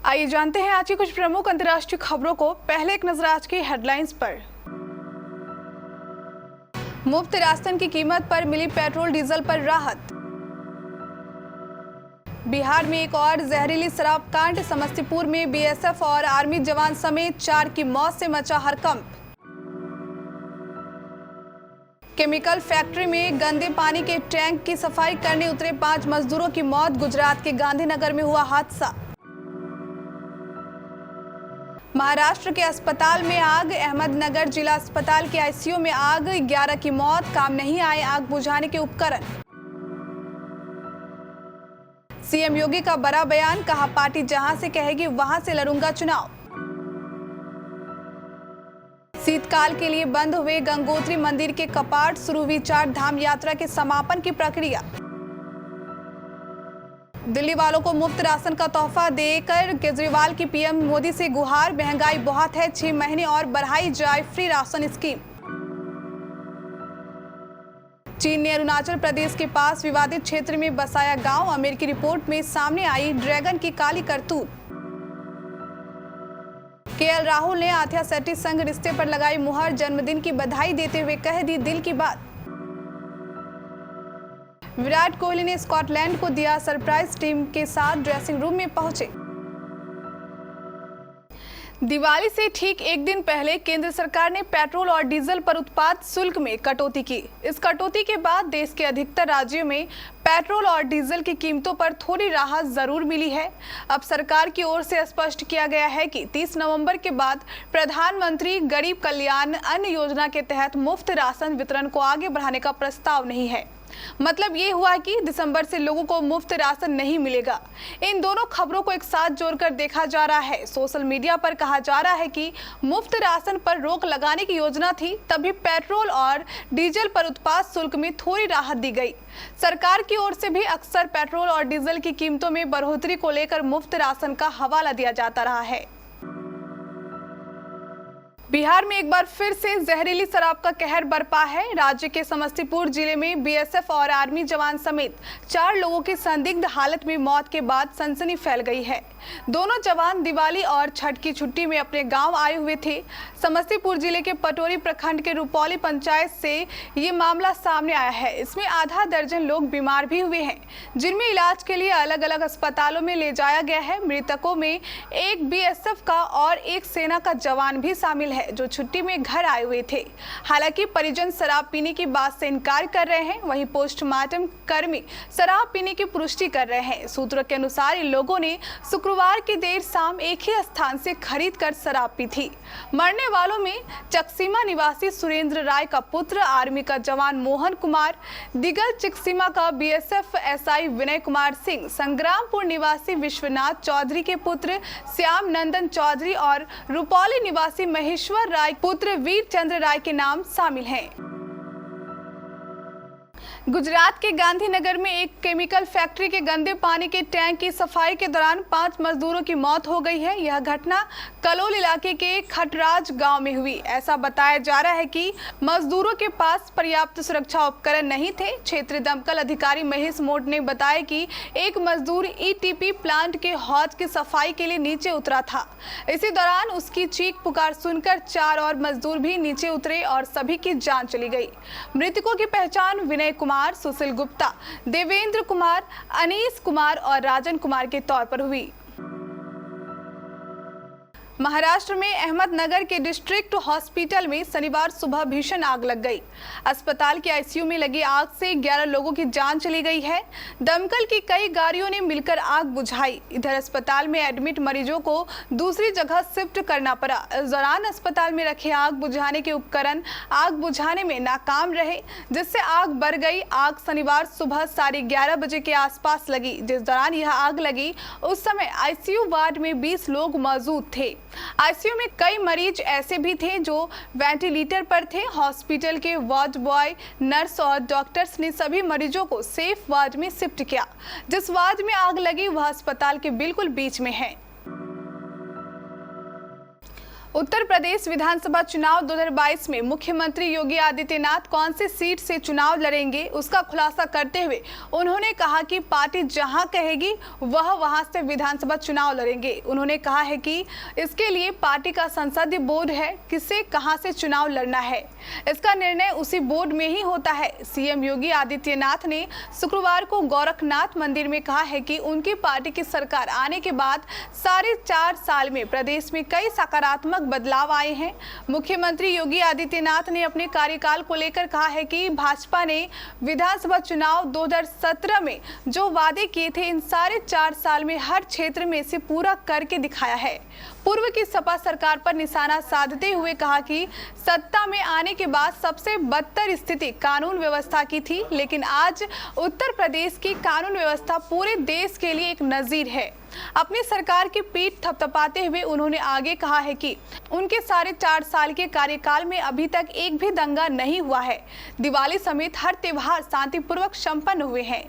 आइए जानते हैं आज की कुछ प्रमुख अंतर्राष्ट्रीय खबरों को। पहले एक नजर आज की हेडलाइंस पर। मुफ्त राशन की कीमत पर मिली पेट्रोल डीजल पर राहत। बिहार में एक और जहरीली शराब कांड। समस्तीपुर में बीएसएफ और आर्मी जवान समेत 4 की मौत से मचा हड़कंप। केमिकल फैक्ट्री में गंदे पानी के टैंक की सफाई करने उतरे 5 मजदूरों की मौत। गुजरात के गांधीनगर में हुआ हादसा। महाराष्ट्र के अस्पताल में आग। अहमदनगर जिला अस्पताल के आईसीयू में आग। 11 की मौत। काम नहीं आए आग बुझाने के उपकरण। सीएम योगी का बड़ा बयान। कहा पार्टी जहां से कहेगी वहां से लड़ूंगा चुनाव। शीतकाल के लिए बंद हुए गंगोत्री मंदिर के कपाट। शुरू हुई 4 धाम यात्रा के समापन की प्रक्रिया। दिल्ली वालों को मुफ्त राशन का तोहफा देकर केजरीवाल की पीएम मोदी से गुहार। महंगाई बहुत है, 6 महीने और बढ़ाई जाए फ्री राशन स्कीम। चीन ने अरुणाचल प्रदेश के पास विवादित क्षेत्र में बसाया गांव। अमेरिकी रिपोर्ट में सामने आई ड्रैगन की काली करतूत। केएल राहुल ने आथिया सेट्टी संग रिश्ते पर लगाई मुहर। जन्मदिन की बधाई देते हुए कह दी दिल की बात। विराट कोहली ने स्कॉटलैंड को दिया सरप्राइज। टीम के साथ ड्रेसिंग रूम में पहुंचे। दिवाली से ठीक एक दिन पहले केंद्र सरकार ने पेट्रोल और डीजल पर उत्पाद शुल्क में कटौती की। इस कटौती के बाद देश के अधिकतर राज्यों में पेट्रोल और डीजल की कीमतों पर थोड़ी राहत जरूर मिली है। अब सरकार की ओर से स्पष्ट किया गया है कि 30 नवंबर के बाद प्रधानमंत्री गरीब कल्याण अन्न योजना के तहत मुफ्त राशन वितरण को आगे बढ़ाने का प्रस्ताव नहीं है। मतलब ये हुआ कि दिसंबर से लोगों को मुफ्त राशन नहीं मिलेगा। इन दोनों खबरों को एक साथ जोड़कर देखा जा रहा है। सोशल मीडिया पर कहा जा रहा है कि मुफ्त राशन पर रोक लगाने की योजना थी, तभी पेट्रोल और डीजल पर उत्पाद शुल्क में थोड़ी राहत दी गई। सरकार की ओर से भी अक्सर पेट्रोल और डीजल की कीमतों में बढ़ोतरी को लेकर मुफ्त राशन का हवाला दिया जाता रहा है। बिहार में एक बार फिर से जहरीली शराब का कहर बरपा है। राज्य के समस्तीपुर जिले में बीएसएफ और आर्मी जवान समेत 4 लोगों की संदिग्ध हालत में मौत के बाद सनसनी फैल गई है। दोनों जवान दिवाली और छठ की छुट्टी में अपने गांव आए हुए थे। समस्तीपुर जिले के पटोरी प्रखंड के रुपौली पंचायत से ये मामला सामने आया है। इसमें आधा दर्जन लोग बीमार भी हुए हैं, जिनमें इलाज के लिए अलग अलग अस्पतालों में ले जाया गया है। मृतकों में एक बीएसएफ का और एक सेना का जवान भी शामिल है, जो छुट्टी में घर आए हुए थे। हालांकि परिजन शराब पीने की बात से इनकार कर रहे हैं, वहीं पोस्टमार्टम कर्मी शराब पीने की पुष्टि कर रहे हैं। सूत्रों के अनुसार इन लोगों ने शुक्रवार की देर शाम एक ही स्थान से खरीद कर शराब पी थी। मरने वालों में चकसीमा निवासी सुरेंद्र राय का पुत्र, आर्मी का जवान मोहन कुमार, दिगल चिकसीमा का बीएसएफ एसआई विनय कुमार सिंह, संग्रामपुर निवासी विश्वनाथ चौधरी के पुत्र श्याम नंदन चौधरी और रुपौली निवासी महेश्वर राय पुत्र वीर चंद्र राय के नाम शामिल हैं। गुजरात के गांधीनगर में एक केमिकल फैक्ट्री के गंदे पानी के टैंक की सफाई के दौरान 5 मजदूरों की मौत हो गई है। यह घटना कलोल इलाके के खटराज गांव में हुई। ऐसा बताया जा रहा है कि मजदूरों के पास पर्याप्त सुरक्षा उपकरण नहीं थे। क्षेत्रीय दमकल अधिकारी महेश मोट ने बताया कि एक मजदूर ईटीपी प्लांट के हौज की सफाई के लिए नीचे उतरा था। इसी दौरान उसकी चीख पुकार सुनकर 4 और मजदूर भी नीचे उतरे और सभी की जान चली गई। मृतकों की पहचान विनय कुमार, सुशील गुप्ता, देवेंद्र कुमार, अनीस कुमार और राजन कुमार के तौर पर हुई। महाराष्ट्र में अहमदनगर के डिस्ट्रिक्ट हॉस्पिटल में शनिवार सुबह भीषण आग लग गई। अस्पताल के आईसीयू में लगी आग से 11 लोगों की जान चली गई है। दमकल की कई गाड़ियों ने मिलकर आग बुझाई। इधर अस्पताल में एडमिट मरीजों को दूसरी जगह शिफ्ट करना पड़ा। इस दौरान अस्पताल में रखे आग बुझाने के उपकरण आग बुझाने में नाकाम रहे, जिससे आग बढ़ गई। आग शनिवार सुबह 11:30 बजे के आसपास लगी। जिस दौरान यह आग लगी उस समय आईसीयू वार्ड में 20 लोग मौजूद थे। आईसीयू में कई मरीज ऐसे भी थे जो वेंटिलेटर पर थे। हॉस्पिटल के वार्ड बॉय, नर्स और डॉक्टर्स ने सभी मरीजों को सेफ वार्ड में शिफ्ट किया। जिस वार्ड में आग लगी वह अस्पताल के बिल्कुल बीच में है। उत्तर प्रदेश विधानसभा चुनाव 2022 में मुख्यमंत्री योगी आदित्यनाथ कौन सी सीट से चुनाव लड़ेंगे उसका खुलासा करते हुए उन्होंने कहा कि पार्टी जहां कहेगी वहां से विधानसभा चुनाव लड़ेंगे। उन्होंने कहा है कि इसके लिए पार्टी का संसदीय बोर्ड है, किसे कहां से चुनाव लड़ना है इसका निर्णय उसी बोर्ड में ही होता है। सीएम योगी आदित्यनाथ ने शुक्रवार को गोरखनाथ मंदिर में कहा है कि उनकी पार्टी की सरकार आने के बाद 4.5 साल में प्रदेश में कई सकारात्मक बदलाव आए हैं। मुख्यमंत्री योगी आदित्यनाथ ने अपने कार्यकाल को लेकर कहा है कि भाजपा ने विधानसभा चुनाव 2017 में जो वादे किए थे इन 4.5 साल में हर क्षेत्र में इसे पूरा करके दिखाया है। पूर्व की सपा सरकार पर निशाना साधते हुए कहा कि सत्ता में आने के बाद सबसे बदतर स्थिति कानून व्यवस्था की थी, लेकिन आज उत्तर प्रदेश की कानून व्यवस्था पूरे देश के लिए एक नजीर है। अपनी सरकार की पीठ थपथपाते हुए उन्होंने आगे कहा है कि उनके 4.5 साल के कार्यकाल में अभी तक एक भी दंगा नहीं हुआ है। दिवाली समेत हर त्योहार शांतिपूर्वक संपन्न हुए हैं।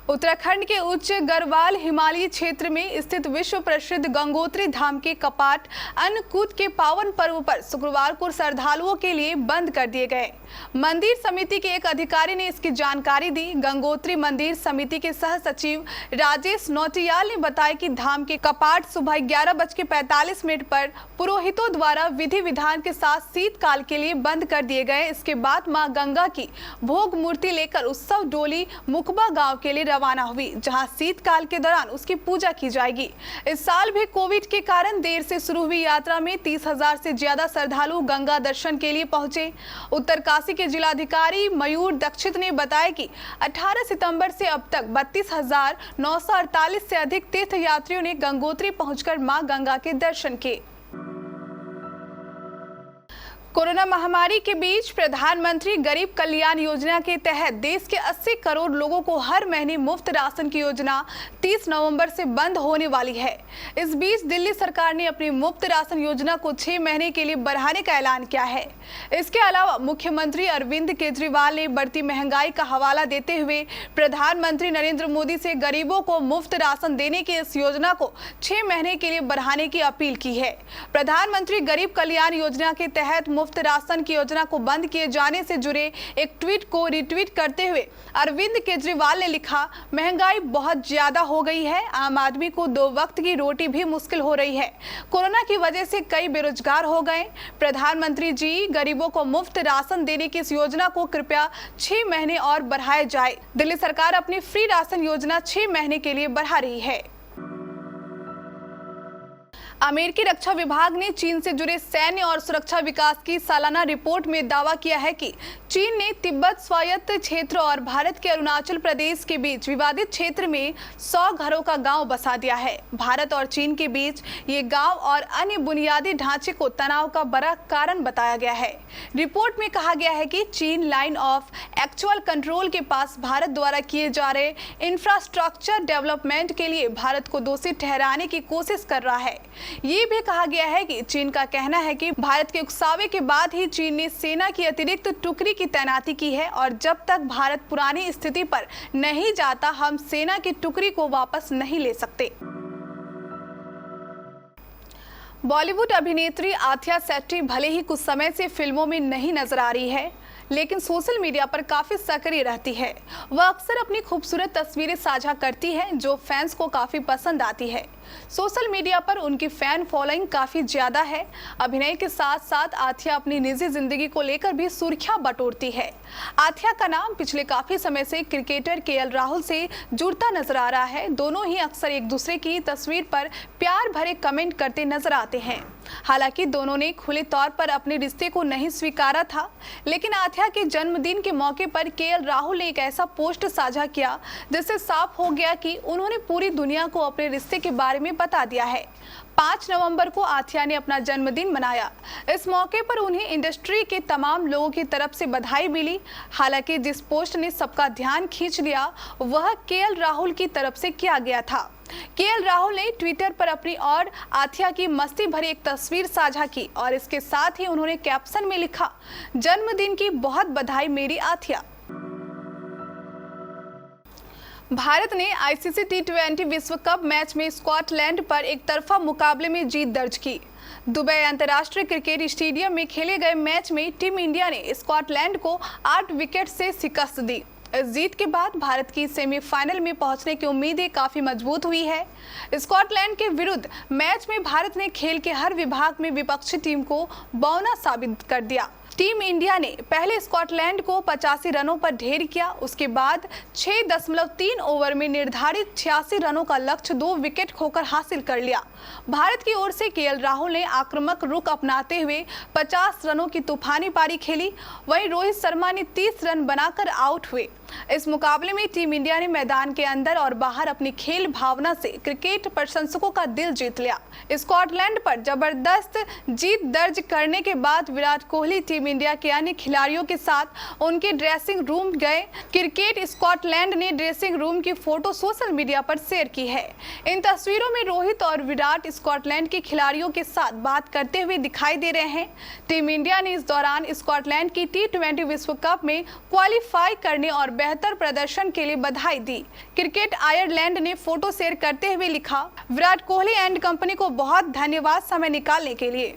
उत्तराखंड के उच्च गढ़वाल हिमालयी क्षेत्र में स्थित विश्व प्रसिद्ध गंगोत्री धाम के कपाट अन्नकूट के पावन पर्व पर शुक्रवार को श्रद्धालुओं के लिए बंद कर दिए गए। मंदिर समिति के एक अधिकारी ने इसकी जानकारी दी। गंगोत्री मंदिर समिति के सह सचिव राजेश नौटियाल ने बताया कि धाम के कपाट सुबह 11:45 पर पुरोहितों द्वारा विधि विधान के साथ शीतकाल के लिए बंद कर दिए गए। इसके बाद मां गंगा की भोग मूर्ति लेकर उत्सव डोली मुकबा गांव के लिए रवाना हुई, जहां शीतकाल के दौरान उसकी पूजा की जाएगी। इस साल भी कोविड के कारण देर से शुरू हुई यात्रा में 30,000 से ज्यादा श्रद्धालु गंगा दर्शन के लिए पहुंचे। उत्तरकाशी के जिलाधिकारी मयूर दीक्षित ने बताया कि 18 सितंबर से अब तक 32,948 से अधिक तीर्थयात्रियों ने गंगोत्री पहुंचकर मां गंगा के दर्शन किए। कोरोना महामारी के बीच प्रधानमंत्री गरीब कल्याण योजना के तहत देश के 80 करोड़ लोगों को हर महीने मुफ्त राशन की योजना 30 नवंबर से बंद होने वाली है। इस बीच दिल्ली सरकार ने अपनी मुफ्त राशन योजना को 6 महीने के लिए बढ़ाने का ऐलान किया है। इसके अलावा मुख्यमंत्री अरविंद केजरीवाल ने बढ़ती महंगाई का हवाला देते हुए प्रधानमंत्री नरेंद्र मोदी से गरीबों को मुफ्त राशन देने की इस योजना को 6 महीने के लिए बढ़ाने की अपील की है। प्रधानमंत्री गरीब कल्याण योजना के तहत मुफ्त राशन की योजना को बंद किए जाने से जुड़े एक ट्वीट को रिट्वीट करते हुए अरविंद केजरीवाल ने लिखा, महंगाई बहुत ज्यादा हो गई है, आम आदमी को 2 वक्त की रोटी भी मुश्किल हो रही है। कोरोना की वजह से कई बेरोजगार हो गए। प्रधानमंत्री जी, गरीबों को मुफ्त राशन देने की इस योजना को कृपया 6 महीने और बढ़ाया जाए। दिल्ली सरकार अपनी फ्री राशन योजना 6 महीने के लिए बढ़ा रही है। अमेरिकी रक्षा विभाग ने चीन से जुड़े सैन्य और सुरक्षा विकास की सालाना रिपोर्ट में दावा किया है कि चीन ने तिब्बत स्वायत्त क्षेत्र और भारत के अरुणाचल प्रदेश के बीच विवादित क्षेत्र में 100 घरों का गांव बसा दिया है। भारत और चीन के बीच ये गांव और अन्य बुनियादी ढांचे को तनाव का बड़ा कारण बताया गया है। रिपोर्ट में कहा गया है कि चीन लाइन ऑफ एक्चुअल कंट्रोल के पास भारत द्वारा किए जा रहे इंफ्रास्ट्रक्चर डेवलपमेंट के लिए भारत को दोषी ठहराने की कोशिश कर रहा है। ये भी कहा गया है कि चीन का कहना है कि भारत के उकसावे के बाद ही चीन ने सेना की अतिरिक्त टुकड़ी की तैनाती की है और जब तक भारत पुरानी स्थिति पर नहीं जाता हम सेना की टुकड़ी को वापस नहीं ले सकते। बॉलीवुड अभिनेत्री आथिया शेट्टी भले ही कुछ समय से फिल्मों में नहीं नजर आ रही है, लेकिन सोशल मीडिया पर काफी सक्रिय रहती है। वह अक्सर अपनी खूबसूरत तस्वीरें साझा करती है जो फैंस को काफी पसंद आती है। सोशल मीडिया पर उनकी फैन फॉलोइंग काफी ज्यादा है। अभिनय के साथ साथ आथिया अपनी निजी जिंदगी को लेकर भी सुर्खियां बटोरती है। आथिया का नाम पिछले काफी समय से क्रिकेटर केएल राहुल से जुड़ता नजर आ रहा है। दोनों ही अक्सर एक दूसरे की तस्वीर पर प्यार भरे कमेंट करते नजर आते हैं। हालांकि दोनों ने खुले तौर पर अपने रिश्ते को नहीं स्वीकारा था, लेकिन आथिया के जन्मदिन के मौके पर केएल राहुल ने एक ऐसा पोस्ट साझा किया जिससे साफ हो गया कि उन्होंने पूरी दुनिया को अपने रिश्ते के बारे में बता दिया है। 5 नवंबर को आथिया ने अपना जन्मदिन मनाया। इस मौके पर उन्हें इंडस्ट्री के तमाम लोगों की तरफ से बधाई मिली। हालांकि जिस पोस्ट ने सबका ध्यान खींच लिया वह केएल राहुल की तरफ से किया गया था। केएल राहुल ने ट्विटर पर अपनी और आथिया की मस्ती भरी एक तस्वीर साझा की और इसके साथ ही उन्होंने कैप्शन में लिखा, जन्मदिन की बहुत बधाई मेरी आथिया। भारत ने आईसीसी टी20 विश्व कप मैच में स्कॉटलैंड पर एक तरफा मुकाबले में जीत दर्ज की। दुबई अंतर्राष्ट्रीय क्रिकेट स्टेडियम में खेले गए मैच में टीम इंडिया ने स्कॉटलैंड को 8 विकेट से शिकस्त दी। इस जीत के बाद भारत की सेमीफाइनल में पहुंचने की उम्मीदें काफी मजबूत हुई है। स्कॉटलैंड के विरुद्ध मैच में भारत ने खेल के हर विभाग में विपक्षी टीम को बौना साबित कर दिया। टीम इंडिया ने पहले स्कॉटलैंड को 85 रनों पर ढेर किया। उसके बाद 6.3 ओवर में निर्धारित 86 रनों का लक्ष्य 2 विकेट खोकर हासिल कर लिया। भारत की ओर से केएल राहुल ने आक्रामक रुख अपनाते हुए 50 रनों की तूफानी पारी खेली। वहीं रोहित शर्मा ने 30 रन बनाकर आउट हुए। इस मुकाबले में टीम इंडिया ने मैदान के अंदर और बाहर अपनी खेल भावना से क्रिकेट प्रशंसकों का दिल जीत लिया। स्कॉटलैंड पर जबरदस्त जीत दर्ज करने के बाद विराट कोहली टीम इंडिया के अन्य खिलाड़ियों के साथ उनके ड्रेसिंग रूम गए। क्रिकेट स्कॉटलैंड ने ड्रेसिंग रूम की फोटो सोशल मीडिया पर शेयर की है। इन तस्वीरों में रोहित और विराट स्कॉटलैंड के खिलाड़ियों के साथ बात करते हुए दिखाई दे रहे हैं। टीम इंडिया ने इस दौरान स्कॉटलैंड की टी20 विश्व कप में क्वालिफाई करने और बेहतर प्रदर्शन के लिए बधाई दी। क्रिकेट आयरलैंड ने फोटो शेयर करते हुए लिखा, विराट कोहली एंड कंपनी को बहुत धन्यवाद समय निकालने के लिए।